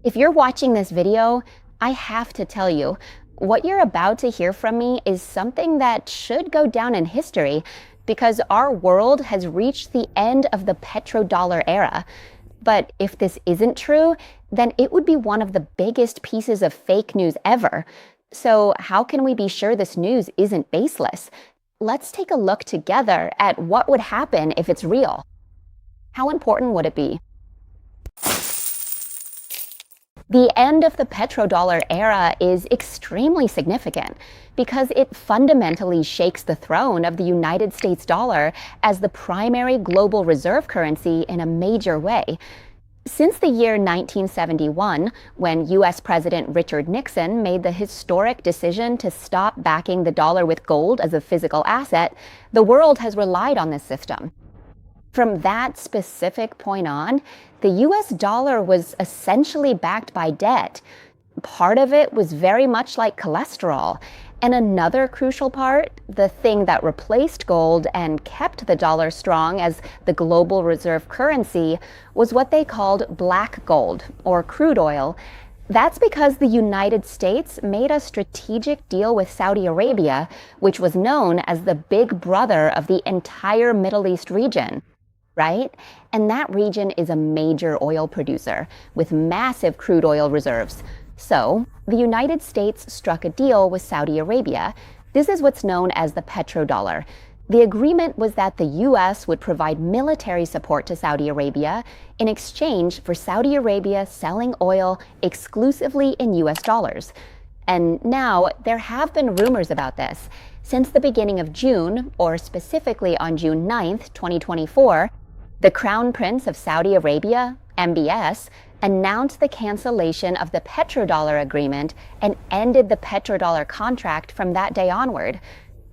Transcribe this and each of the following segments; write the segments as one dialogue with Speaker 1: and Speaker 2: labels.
Speaker 1: If you're watching this video, I have to tell you, what you're about to hear from me is something that should go down in history because our world has reached the end of the petrodollar era. But if this isn't true, then it would be one of the biggest pieces of fake news ever. So how can we be sure this news isn't baseless? Let's take a look together at what would happen if it's real. How important would it be? The end of the petrodollar era is extremely significant because it fundamentally shakes the throne of the United States dollar as the primary global reserve currency in a major way. Since the year 1971, when U.S. President Richard Nixon made the historic decision to stop backing the dollar with gold as a physical asset, the world has relied on this system. From that specific point on, the US dollar was essentially backed by debt. Part of it was very much like cholesterol. And another crucial part, the thing that replaced gold and kept the dollar strong as the global reserve currency, was what they called black gold, or crude oil. That's because the United States made a strategic deal with Saudi Arabia, which was known as the big brother of the entire Middle East region. Right? And that region is a major oil producer with massive crude oil reserves. So the United States struck a deal with Saudi Arabia. This is what's known as the petrodollar. The agreement was that the U.S. would provide military support to Saudi Arabia in exchange for Saudi Arabia selling oil exclusively in U.S. dollars. And now there have been rumors about this. Since the beginning of June, or specifically on June 9th, 2024, the Crown Prince of Saudi Arabia, MBS, announced the cancellation of the petrodollar agreement and ended the petrodollar contract from that day onward.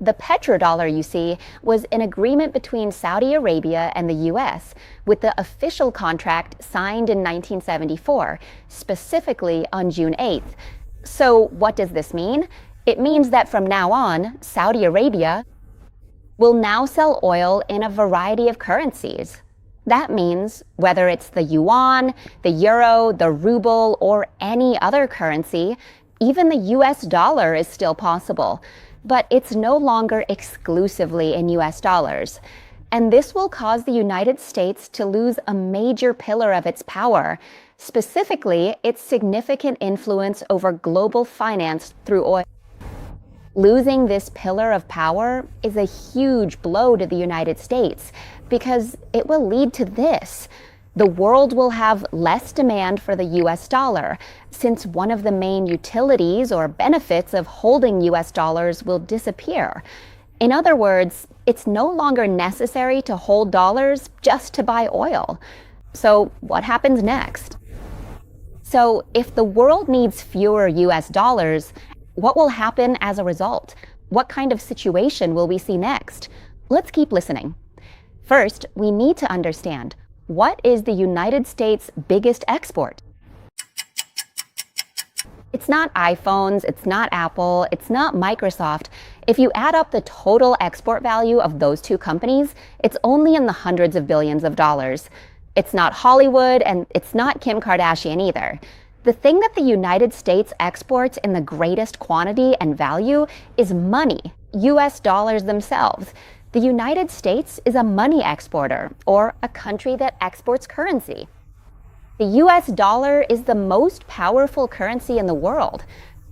Speaker 1: The petrodollar, you see, was an agreement between Saudi Arabia and the U.S., with the official contract signed in 1974, specifically on June 8th. So what does this mean? It means that from now on, Saudi Arabia will now sell oil in a variety of currencies. That means whether it's the yuan, the euro, the ruble, or any other currency, even the US dollar is still possible. But it's no longer exclusively in US dollars. And this will cause the United States to lose a major pillar of its power, specifically its significant influence over global finance through oil. Losing this pillar of power is a huge blow to the United States because it will lead to this. The world will have less demand for the US dollar since one of the main utilities or benefits of holding US dollars will disappear. In other words, it's no longer necessary to hold dollars just to buy oil. So what happens next? So if the world needs fewer US dollars, what will happen as a result? What kind of situation will we see next? Let's keep listening. First, we need to understand, what is the United States' biggest export? It's not iPhones, it's not Apple, it's not Microsoft. If you add up the total export value of those two companies, it's only in the hundreds of billions of dollars. It's not Hollywood, and it's not Kim Kardashian either. The thing that the United States exports in the greatest quantity and value is money, US dollars themselves. The United States is a money exporter, or a country that exports currency. The US dollar is the most powerful currency in the world.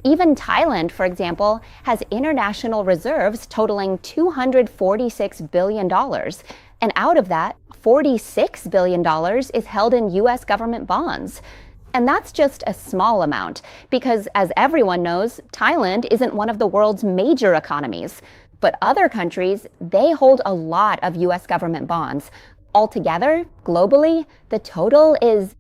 Speaker 1: Even Thailand, for example, has international reserves totaling $246 billion. And out of that, $46 billion is held in US government bonds. And that's just a small amount, because as everyone knows, Thailand isn't one of the world's major economies. But other countries, they hold a lot of US government bonds. Altogether, globally, the total is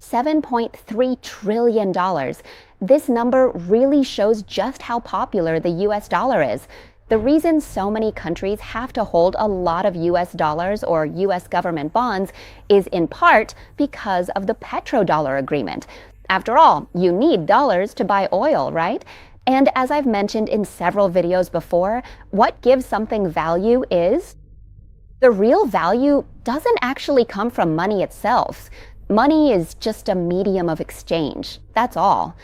Speaker 1: $7.3 trillion. This number really shows just how popular the US dollar is. The reason so many countries have to hold a lot of US dollars or US government bonds is in part because of the petrodollar agreement. After all, you need dollars to buy oil, right? And as I've mentioned in several videos before, what gives something value is the real value doesn't actually come from money itself. Money is just a medium of exchange. That's all.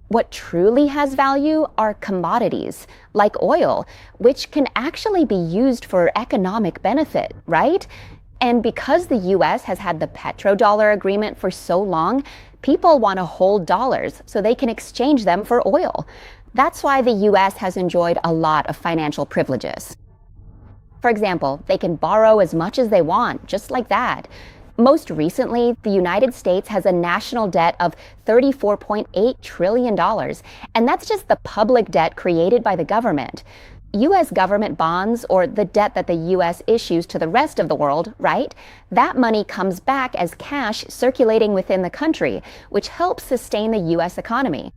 Speaker 1: What truly has value are commodities, like oil, which can actually be used for economic benefit, right? And because the US has had the petrodollar agreement for so long, people want to hold dollars so they can exchange them for oil. That's why the US has enjoyed a lot of financial privileges. For example, they can borrow as much as they want, just like that. Most recently, the United States has a national debt of $34.8 trillion, and that's just the public debt created by the government. US government bonds, or the debt that the US issues to the rest of the world, right? That money comes back as cash circulating within the country, which helps sustain the US economy.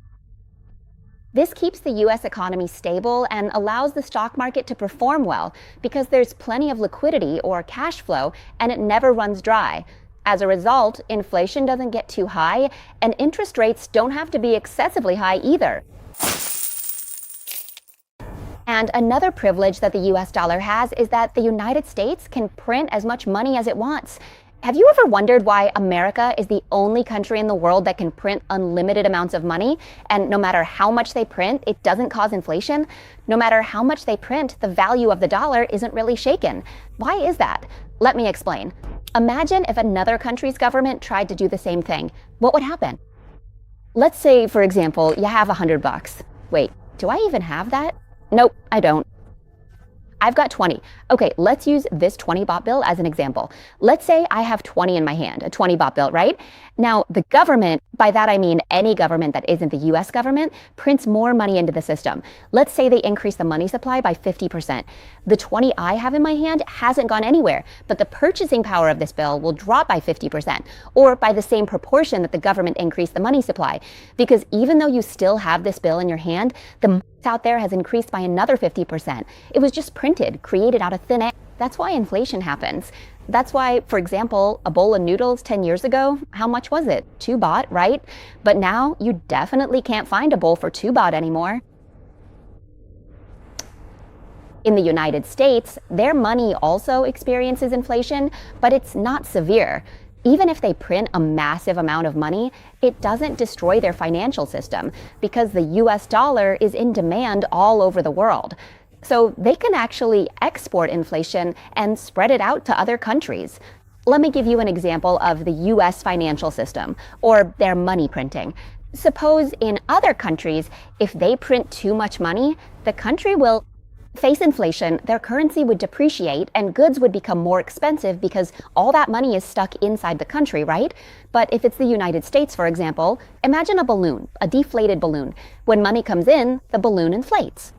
Speaker 1: This keeps the US economy stable and allows the stock market to perform well because there's plenty of liquidity or cash flow and it never runs dry. As a result, inflation doesn't get too high and interest rates don't have to be excessively high either. And another privilege that the US dollar has is that the United States can print as much money as it wants. Have you ever wondered why America is the only country in the world that can print unlimited amounts of money? And no matter how much they print, it doesn't cause inflation? No matter how much they print, the value of the dollar isn't really shaken. Why is that? Let me explain. Imagine if another country's government tried to do the same thing. What would happen? Let's say, for example, you have $100. Wait, do I even have that? Nope, I don't. I've got 20. Okay, let's use this 20-baht bill as an example. Let's say I have 20 in my hand, a 20-baht bill, right? Now, the government, by that I mean any government that isn't the US government, prints more money into the system. Let's say they increase the money supply by 50%. The 20 I have in my hand hasn't gone anywhere, but the purchasing power of this bill will drop by 50%, or by the same proportion that the government increased the money supply. Because even though you still have this bill in your hand, the money out there has increased by another 50%. It was just printed, created out of thin air. That's why inflation happens. That's why, for example, a bowl of noodles 10 years ago, how much was it? 2 baht, right? But now you definitely can't find a bowl for 2 baht anymore. In the United States, their money also experiences inflation, but it's not severe. Even if they print a massive amount of money, it doesn't destroy their financial system because the US dollar is in demand all over the world. So they can actually export inflation and spread it out to other countries. Let me give you an example of the US financial system, or their money printing. Suppose in other countries, if they print too much money, the country will face inflation, their currency would depreciate, and goods would become more expensive because all that money is stuck inside the country, right? But if it's the United States, for example, imagine a balloon, a deflated balloon. When money comes in, the balloon inflates.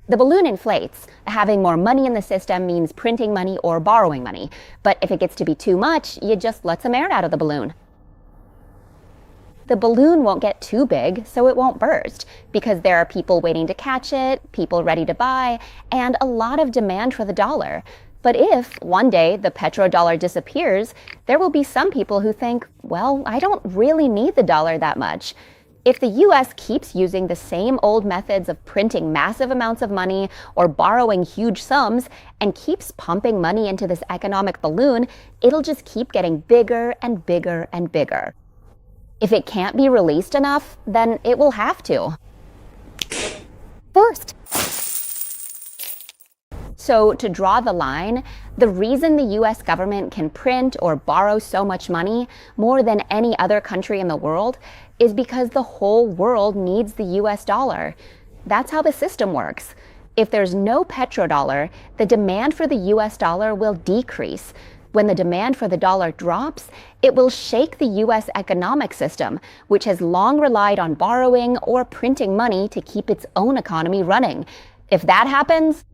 Speaker 1: The balloon inflates. Having more money in the system means printing money or borrowing money. But if it gets to be too much, you just let some air out of the balloon. The balloon won't get too big, so it won't burst, because there are people waiting to catch it, people ready to buy, and a lot of demand for the dollar. But if one day the petrodollar disappears, there will be some people who think, well, I don't really need the dollar that much. If the US keeps using the same old methods of printing massive amounts of money or borrowing huge sums and keeps pumping money into this economic balloon, it'll just keep getting bigger and bigger and bigger. If it can't be released enough, then it will have to. First. So to draw the line, the reason the US government can print or borrow so much money, more than any other country in the world, is because the whole world needs the US dollar. That's how the system works. If there's no petrodollar, the demand for the US dollar will decrease. When the demand for the dollar drops, it will shake the US economic system, which has long relied on borrowing or printing money to keep its own economy running. If that happens,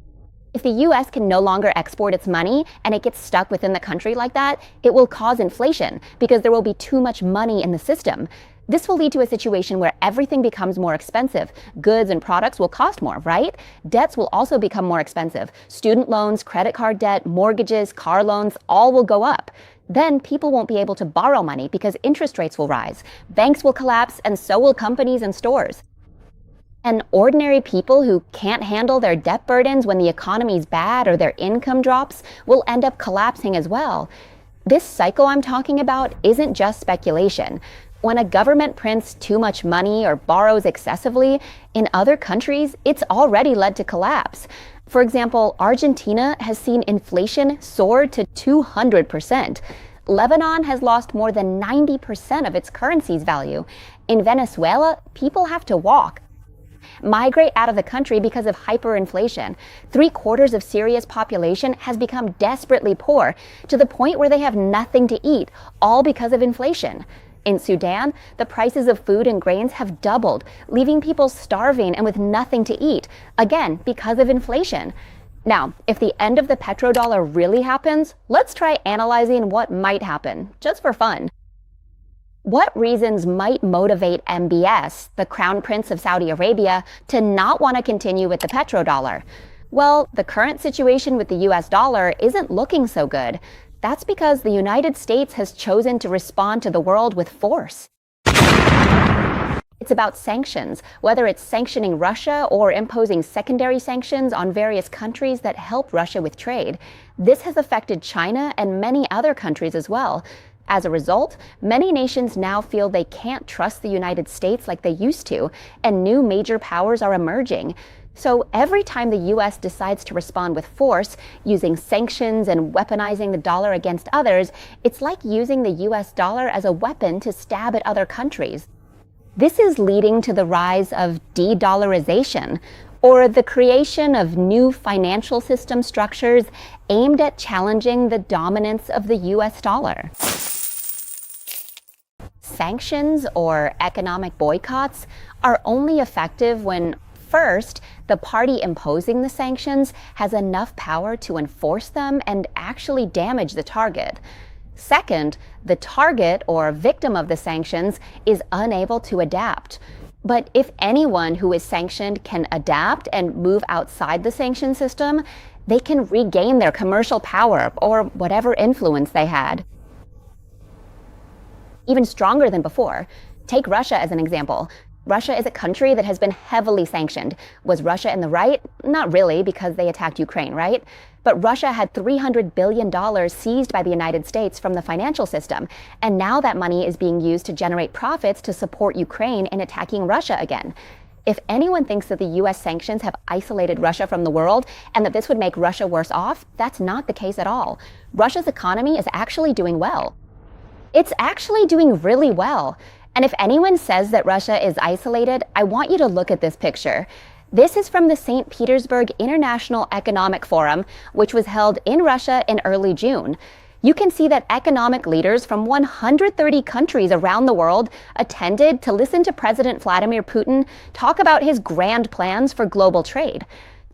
Speaker 1: if the US can no longer export its money and it gets stuck within the country like that, it will cause inflation because there will be too much money in the system. This will lead to a situation where everything becomes more expensive. Goods and products will cost more, right? Debts will also become more expensive. Student loans, credit card debt, mortgages, car loans, all will go up. Then people won't be able to borrow money because interest rates will rise. Banks will collapse, and so will companies and stores. And ordinary people who can't handle their debt burdens when the economy's bad or their income drops will end up collapsing as well. This cycle I'm talking about isn't just speculation. When a government prints too much money or borrows excessively, in other countries, it's already led to collapse. For example, Argentina has seen inflation soar to 200%. Lebanon has lost more than 90% of its currency's value. In Venezuela, people have to walk, migrate out of the country because of hyperinflation. 3/4 of Syria's population has become desperately poor, to the point where they have nothing to eat, all because of inflation. In Sudan, the prices of food and grains have doubled, leaving people starving and with nothing to eat, again, because of inflation. Now, if the end of the petrodollar really happens, let's try analyzing what might happen, just for fun. What reasons might motivate MBS, the Crown Prince of Saudi Arabia, to not want to continue with the petrodollar? Well, the current situation with the US dollar isn't looking so good. That's because the United States has chosen to respond to the world with force. It's about sanctions, whether it's sanctioning Russia or imposing secondary sanctions on various countries that help Russia with trade. This has affected China and many other countries as well. As a result, many nations now feel they can't trust the United States like they used to, and new major powers are emerging. So every time the US decides to respond with force, using sanctions and weaponizing the dollar against others, it's like using the US dollar as a weapon to stab at other countries. This is leading to the rise of de-dollarization, or the creation of new financial system structures aimed at challenging the dominance of the US dollar. Sanctions, or economic boycotts, are only effective when, first, the party imposing the sanctions has enough power to enforce them and actually damage the target. Second, the target or victim of the sanctions is unable to adapt. But if anyone who is sanctioned can adapt and move outside the sanction system, they can regain their commercial power or whatever influence they had. Even stronger than before. Take Russia as an example. Russia is a country that has been heavily sanctioned. Was Russia in the right? Not really, because they attacked Ukraine, right? But Russia had $300 billion seized by the United States from the financial system, and now that money is being used to generate profits to support Ukraine in attacking Russia again. If anyone thinks that the US sanctions have isolated Russia from the world and that this would make Russia worse off, that's not the case at all. Russia's economy is actually doing well. It's actually doing really well. And if anyone says that Russia is isolated, I want you to look at this picture. This is from the St. Petersburg International Economic Forum, which was held in Russia in early June. You can see that economic leaders from 130 countries around the world attended to listen to President Vladimir Putin talk about his grand plans for global trade.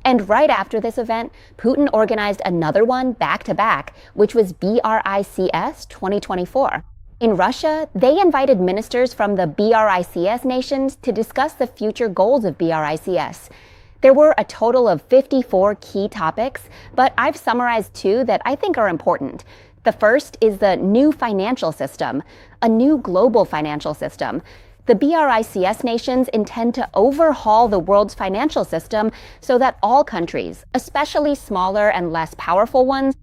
Speaker 1: And right after this event, Putin organized another one back-to-back, which was BRICS 2024. In Russia, they invited ministers from the BRICS nations to discuss the future goals of BRICS. There were a total of 54 key topics, but I've summarized two that I think are important. The first is the new financial system, a new global financial system. The BRICS nations intend to overhaul the world's financial system so that all countries, especially smaller and less powerful ones,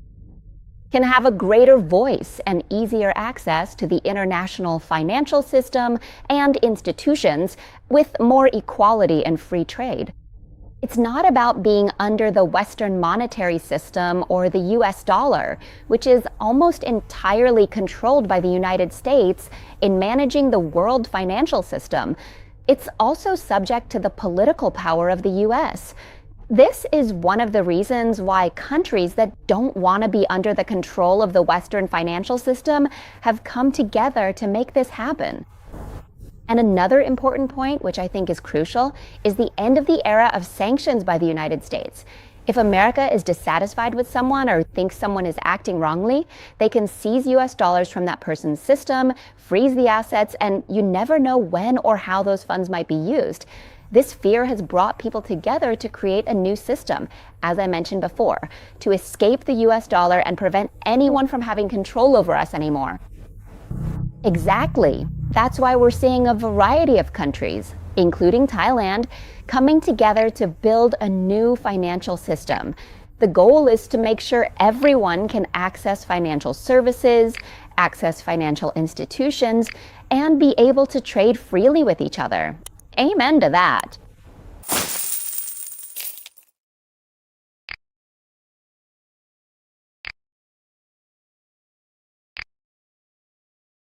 Speaker 1: can have a greater voice and easier access to the international financial system and institutions with more equality and free trade. It's not about being under the Western monetary system or the US dollar, which is almost entirely controlled by the United States in managing the world financial system. It's also subject to the political power of the US. This is one of the reasons why countries that don't want to be under the control of the Western financial system have come together to make this happen. And another important point, which I think is crucial, is the end of the era of sanctions by the United States. If America is dissatisfied with someone or thinks someone is acting wrongly, they can seize US dollars from that person's system, freeze the assets, and you never know when or how those funds might be used. This fear has brought people together to create a new system, as I mentioned before, to escape the US dollar and prevent anyone from having control over us anymore. Exactly. That's why we're seeing a variety of countries, including Thailand, coming together to build a new financial system. The goal is to make sure everyone can access financial services, access financial institutions, and be able to trade freely with each other. Amen to that.